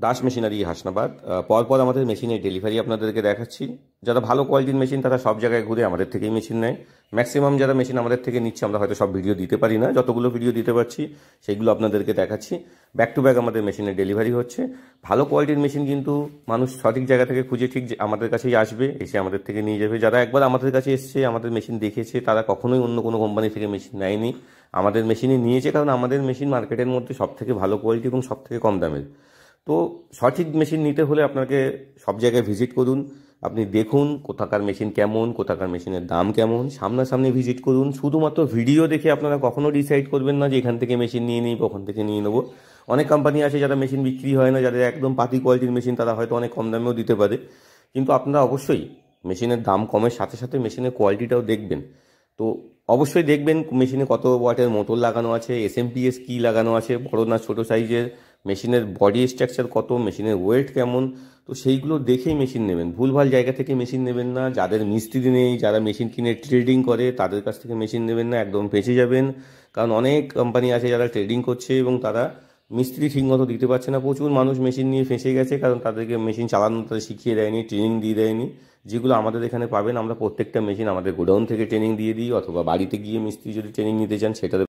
Das machinery Hasnabad. পরপর আমাদের মেশিনের ডেলিভারি আপনাদেরকে দেখাচ্ছি। যারা ভালো কোয়ালিটির মেশিন তারা সব জায়গায় ঘুরে আমাদের থেকেই মেশিন নেয়। ম্যাক্সিমাম যারা মেশিন আমাদের থেকে নিচ্ছে, আমরা হয়তো সব ভিডিও দিতে পারি না, যতগুলো ভিডিও দিতে পারছি সেগুলো আপনাদেরকে দেখাচ্ছি। ব্যাক টু ব্যাক আমাদের মেশিনের ডেলিভারি হচ্ছে। ভালো কোয়ালিটির মেশিন কিন্তু মানুষ সঠিক জায়গা থেকে খুঁজে ঠিক আমাদের কাছেই আসবে, এসে আমাদের থেকে নিয়ে যাবে। যারা একবার আমাদের কাছে এসছে, আমাদের মেশিন দেখেছে, তারা কখনোই অন্য কোনো কোম্পানি থেকে মেশিন নেয়নি, আমাদের মেশিনে নিয়েছে, কারণ আমাদের মেশিন মার্কেটের মধ্যে সব থেকে ভালো কোয়ালিটি এবং সব থেকে কম দামের। তো সঠিক মেশিন নিতে হলে আপনাকে সব জায়গায় ভিজিট করুন, আপনি দেখুন কোথাকার মেশিন কেমন, কোথাকার মেশিনের দাম কেমন, সামনাসামনি ভিজিট করুন। শুধুমাত্র ভিডিও দেখে আপনারা কখনো ডিসাইড করবেন না যে এখান থেকে মেশিন নিয়ে নিই, ওখান থেকে নিয়ে নেবো। অনেক কোম্পানি আছে যারা মেশিন বিক্রি হয় না, যাদের একদম পাতি কোয়ালিটির মেশিন, তারা হয়তো অনেক কম দামেও দিতে পারে। কিন্তু আপনারা অবশ্যই মেশিনের দাম কমের সাথে সাথে মেশিনের কোয়ালিটিটাও দেখবেন। তো অবশ্যই দেখবেন মেশিনে কত ওয়াটের মোটর লাগানো আছে, এসএমপিএস কী লাগানো আছে, বড় না ছোটো সাইজের, মেশিনের বডি স্ট্রাকচার কত, মেশিনের ওয়েট কেমন। তো সেইগুলো দেখেই মেশিন নেবেন, ভুলভাল জায়গা থেকে মেশিন নেবেন না। যাদের মিস্ত্রি নেই, যারা মেশিন কিনে ট্রেডিং করে, তাদের কাছ থেকে মেশিন নেবেন না, একদম ফেঁসে যাবেন। কারণ অনেক কোম্পানি আছে যারা ট্রেডিং করছে এবং তারা মিস্ত্রি ঠিকমতো দিতে পারছে না। প্রচুর মানুষ মেশিন নিয়ে ফেঁসে গেছে, কারণ তাদেরকে মেশিন চালানো তাদের শিখিয়ে দেয়নি, ট্রেনিং দিয়ে দেয়নি। যেগুলো আমাদের এখানে পাবেন, আমরা প্রত্যেকটা মেশিন আমাদের গোডাউন থেকে ট্রেনিং দিয়ে দিই, অথবা বাড়িতে গিয়ে মিস্ত্রি যদি ট্রেনিং নিতে চান সেটা